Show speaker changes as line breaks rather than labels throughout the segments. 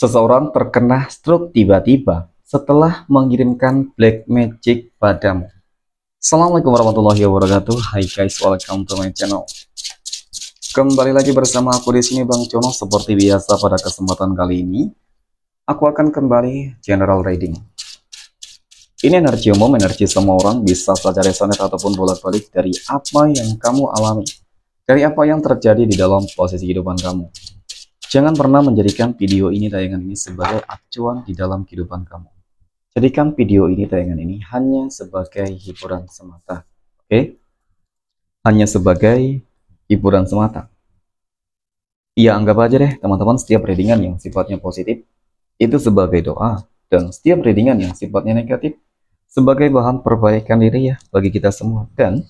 Seseorang terkena stroke tiba-tiba setelah mengirimkan black magic padamu. Assalamualaikum warahmatullahi wabarakatuh. Hai guys, welcome to my channel. Kembali lagi bersama aku di sini Bang Cono. Seperti biasa pada kesempatan kali ini, aku akan kembali general reading. Ini energi umum, energi semua orang, bisa saja resonate ataupun bolak-balik dari apa yang kamu alami, dari apa yang terjadi di dalam posisi kehidupan kamu. Jangan pernah menjadikan video ini, tayangan ini sebagai acuan di dalam kehidupan kamu. Jadikan video ini, tayangan ini hanya sebagai hiburan semata. Oke? Hanya sebagai hiburan semata. Ya, anggap aja deh teman-teman, setiap readingan yang sifatnya positif itu sebagai doa, dan setiap readingan yang sifatnya negatif sebagai bahan perbaikan diri ya bagi kita semua. Dan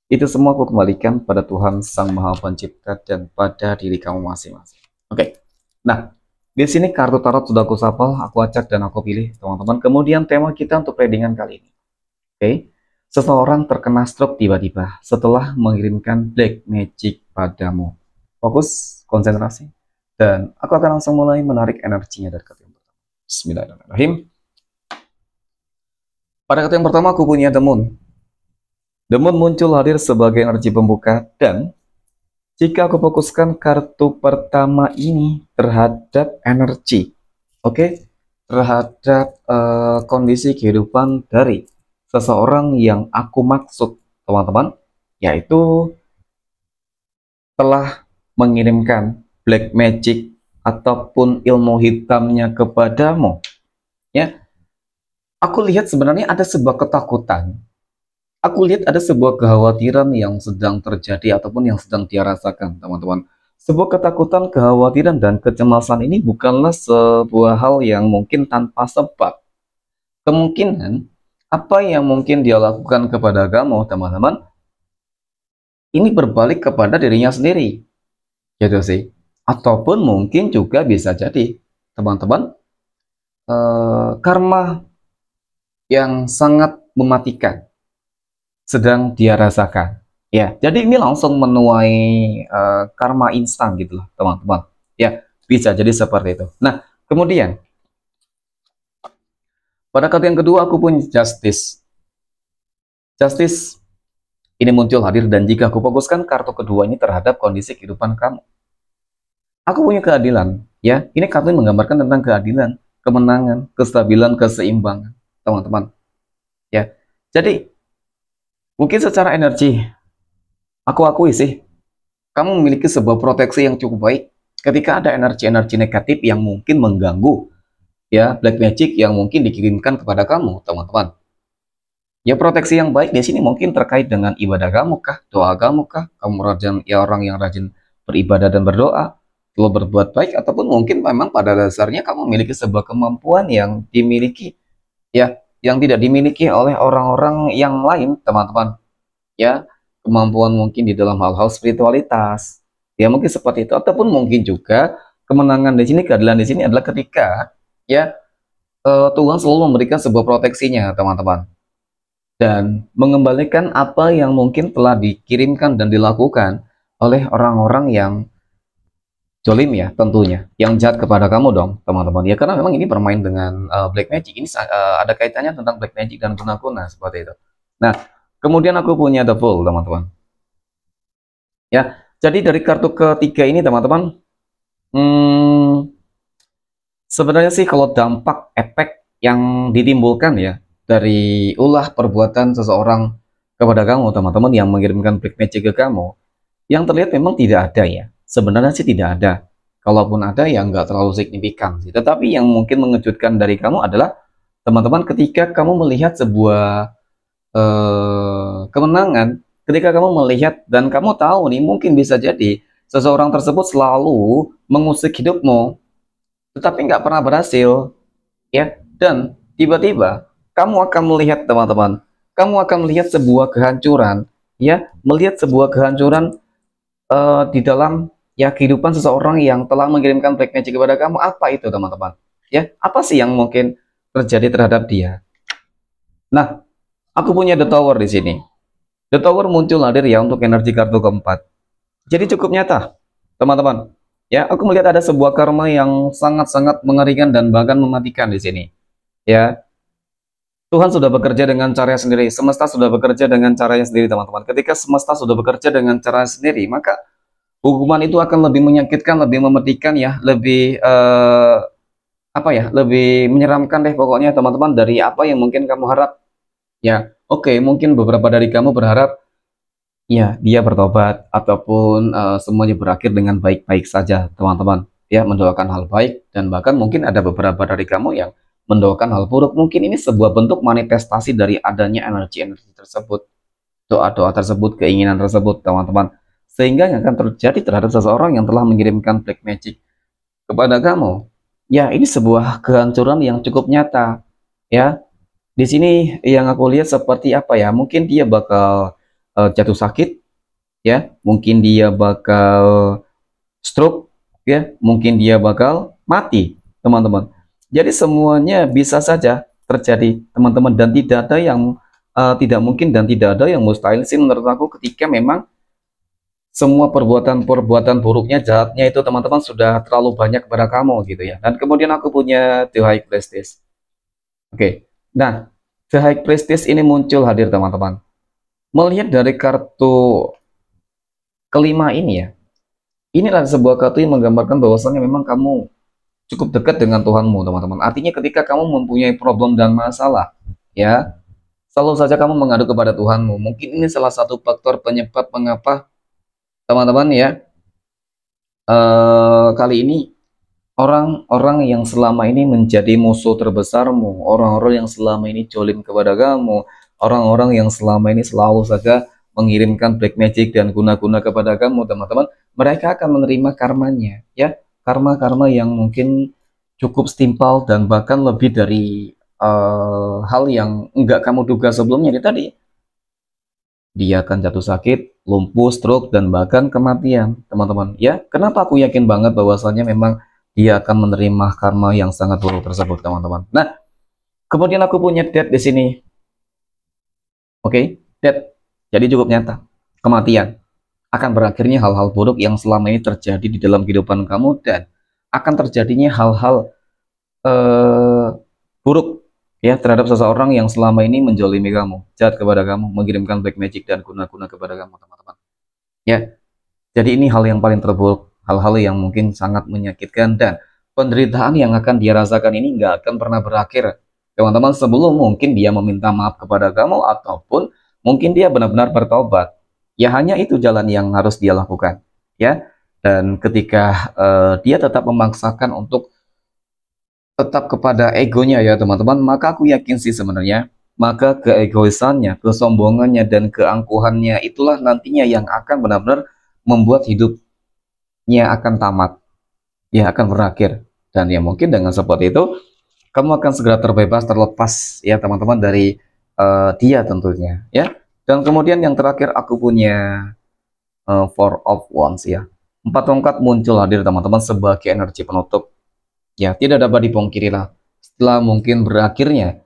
itu semua aku kembalikan pada Tuhan Sang Maha Pencipta dan pada diri kamu masing-masing. Oke. Nah, di sini kartu tarot sudah aku sapal, aku acak dan aku pilih, teman-teman. Kemudian tema kita untuk readingan kali ini. Oke. Seseorang terkena stroke tiba-tiba setelah mengirimkan black magic padamu. Fokus, konsentrasi, dan aku akan langsung mulai menarik energinya dari kartu yang pertama. Bismillahirrahmanirrahim. Pada kartu yang pertama aku punya The Moon. The Moon muncul hadir sebagai energi pembuka, dan jika aku fokuskan kartu pertama ini terhadap energi, oke, terhadap kondisi kehidupan dari seseorang yang aku maksud, teman-teman, yaitu telah mengirimkan black magic ataupun ilmu hitamnya kepadamu, ya. Aku lihat sebenarnya ada sebuah ketakutan. Aku lihat ada sebuah kekhawatiran yang sedang terjadi ataupun yang sedang dia rasakan, teman-teman. Sebuah ketakutan, kekhawatiran, dan kecemasan ini bukanlah sebuah hal yang mungkin tanpa sebab. Kemungkinan apa yang mungkin dia lakukan kepada kamu, teman-teman, ini berbalik kepada dirinya sendiri, gitu sih. Ataupun mungkin juga bisa jadi, teman-teman, karma yang sangat mematikan sedang dia rasakan. Ya, jadi ini langsung menuai karma instan gitu loh, teman-teman. Ya, bisa jadi seperti itu. Nah, kemudian pada kartu yang kedua aku punya Justice. Justice ini muncul hadir, dan jika aku fokuskan kartu kedua ini terhadap kondisi kehidupan kamu, aku punya keadilan. Ya, ini kartu yang menggambarkan tentang keadilan, kemenangan, kestabilan, keseimbangan, teman-teman. Ya, jadi mungkin secara energi, aku akui sih, kamu memiliki sebuah proteksi yang cukup baik ketika ada energi-energi negatif yang mungkin mengganggu, ya, black magic yang mungkin dikirimkan kepada kamu, teman-teman. Ya, proteksi yang baik di sini mungkin terkait dengan ibadah kamu kah, doa kamu kah, kamu rajin, ya, orang yang rajin beribadah dan berdoa, selalu berbuat baik, ataupun mungkin memang pada dasarnya kamu memiliki sebuah kemampuan yang dimiliki, ya, yang tidak dimiliki oleh orang-orang yang lain, teman-teman. Ya, kemampuan mungkin di dalam hal-hal spiritualitas, ya, mungkin seperti itu. Ataupun mungkin juga kemenangan di sini, keadilan di sini adalah ketika, ya, Tuhan selalu memberikan sebuah proteksinya, teman-teman, dan mengembalikan apa yang mungkin telah dikirimkan dan dilakukan oleh orang-orang yang jolim, ya, tentunya yang jahat kepada kamu dong, teman-teman. Ya, karena memang ini bermain dengan black magic, ini ada kaitannya tentang black magic dan guna-guna seperti itu. Nah, kemudian aku punya The Fool, teman-teman. Ya, jadi dari kartu ketiga ini, teman-teman, sebenarnya sih kalau dampak efek yang ditimbulkan, ya, dari ulah perbuatan seseorang kepada kamu, teman-teman, yang mengirimkan black magic ke kamu, yang terlihat memang tidak ada, ya. Sebenarnya sih tidak ada. Kalaupun ada, ya nggak terlalu signifikan sih. Tetapi yang mungkin mengejutkan dari kamu adalah, teman-teman, ketika kamu melihat sebuah kemenangan, ketika kamu melihat dan kamu tahu nih, mungkin bisa jadi seseorang tersebut selalu mengusik hidupmu, tetapi nggak pernah berhasil, ya. Dan tiba-tiba kamu akan melihat, teman-teman, kamu akan melihat sebuah kehancuran, ya, melihat sebuah kehancuran di dalam, ya, kehidupan seseorang yang telah mengirimkan black magic kepada kamu. Apa itu, teman-teman? Ya, apa sih yang mungkin terjadi terhadap dia? Nah, aku punya The Tower di sini. The Tower muncul hadir, ya, untuk energi kartu keempat. Jadi cukup nyata, teman-teman. Ya, aku melihat ada sebuah karma yang sangat-sangat mengerikan dan bahkan mematikan di sini. Ya, Tuhan sudah bekerja dengan caranya sendiri, semesta sudah bekerja dengan caranya sendiri, teman-teman. Ketika semesta sudah bekerja dengan caranya sendiri, maka hukuman itu akan lebih menyakitkan, lebih mematikan ya, lebih apa ya, lebih menyeramkan deh pokoknya teman-teman dari apa yang mungkin kamu harap. Ya, oke, mungkin beberapa dari kamu berharap ya dia bertobat ataupun semuanya berakhir dengan baik-baik saja, teman-teman. Ya, mendoakan hal baik dan bahkan mungkin ada beberapa dari kamu yang mendoakan hal buruk. Mungkin ini sebuah bentuk manifestasi dari adanya energi-energi tersebut, doa-doa tersebut, keinginan tersebut, teman-teman. Sehingga yang akan terjadi terhadap seseorang yang telah mengirimkan black magic kepada kamu. Ya, ini sebuah kehancuran yang cukup nyata. Ya, di sini yang aku lihat seperti apa ya? Mungkin dia bakal jatuh sakit, ya. Mungkin dia bakal stroke, ya. Mungkin dia bakal mati, teman-teman. Jadi semuanya bisa saja terjadi, teman-teman. Dan tidak ada yang tidak mungkin dan tidak ada yang mustahil sih menurut aku ketika memang semua perbuatan-perbuatan buruknya, jahatnya itu teman-teman sudah terlalu banyak kepada kamu gitu ya. Dan kemudian aku punya The High Priestess. Oke. Nah, The High Priestess ini muncul hadir teman-teman. Melihat dari kartu kelima ini ya. Inilah sebuah kartu yang menggambarkan bahwasannya memang kamu cukup dekat dengan Tuhanmu, teman-teman. Artinya ketika kamu mempunyai problem dan masalah, ya, selalu saja kamu mengadu kepada Tuhanmu. Mungkin ini salah satu faktor penyebab mengapa teman-teman ya, kali ini orang-orang yang selama ini menjadi musuh terbesarmu, orang-orang yang selama ini jolim kepada kamu, orang-orang yang selama ini selalu saja mengirimkan black magic dan guna-guna kepada kamu, teman-teman, mereka akan menerima karmanya, ya, karma-karma yang mungkin cukup setimpal dan bahkan lebih dari hal yang enggak kamu duga sebelumnya. Ini tadi dia akan jatuh sakit, lumpuh, stroke, dan bahkan kematian, teman-teman. Ya, kenapa aku yakin banget bahwasannya memang dia akan menerima karma yang sangat buruk tersebut, teman-teman. Nah, kemudian aku punya death di sini. Oke, death. Jadi cukup nyata. Kematian. Akan berakhirnya hal-hal buruk yang selama ini terjadi di dalam kehidupan kamu dan akan terjadinya hal-hal buruk ya terhadap seseorang yang selama ini menjolimi kamu, jahat kepada kamu, mengirimkan black magic dan guna-guna kepada kamu, teman-teman. Ya, jadi ini hal yang paling terburuk, hal-hal yang mungkin sangat menyakitkan dan penderitaan yang akan dia rasakan ini nggak akan pernah berakhir, teman-teman, sebelum mungkin dia meminta maaf kepada kamu ataupun mungkin dia benar-benar bertobat. Ya hanya itu jalan yang harus dia lakukan, ya. Dan ketika dia tetap memaksakan untuk tetap kepada egonya ya teman-teman, maka aku yakin sih sebenarnya, maka keegoisannya, kesombongannya, dan keangkuhannya itulah nantinya yang akan benar-benar membuat hidupnya akan tamat, ya akan berakhir. Dan ya mungkin dengan seperti itu, kamu akan segera terbebas, terlepas ya teman-teman dari dia tentunya ya. Dan kemudian yang terakhir aku punya Four of Wands ya. 4 tongkat muncul hadir teman-teman sebagai energi penutup. Ya, tidak dapat dipungkiri lah. Setelah mungkin berakhirnya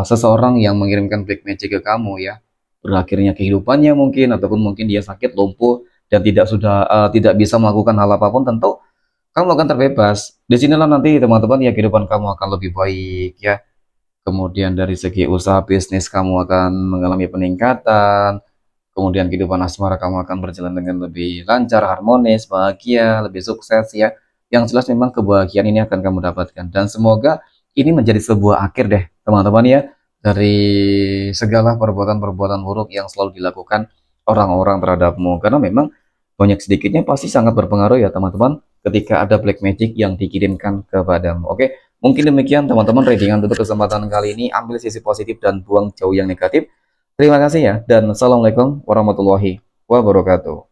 seseorang yang mengirimkan black magic ke kamu ya, berakhirnya kehidupannya mungkin ataupun mungkin dia sakit, lumpuh dan tidak bisa melakukan hal apapun, tentu kamu akan terbebas. Disinilah nanti teman-teman ya kehidupan kamu akan lebih baik ya. Kemudian dari segi usaha bisnis kamu akan mengalami peningkatan. Kemudian kehidupan asmara kamu akan berjalan dengan lebih lancar, harmonis, bahagia, lebih sukses ya. Yang jelas memang kebahagiaan ini akan kamu dapatkan. Dan semoga ini menjadi sebuah akhir deh teman-teman ya. Dari segala perbuatan-perbuatan buruk yang selalu dilakukan orang-orang terhadapmu. Karena memang banyak sedikitnya pasti sangat berpengaruh ya teman-teman. Ketika ada black magic yang dikirimkan kepadamu. Oke, mungkin demikian teman-teman readingan untuk kesempatan kali ini. Ambil sisi positif dan buang jauh yang negatif. Terima kasih ya, dan assalamualaikum warahmatullahi wabarakatuh.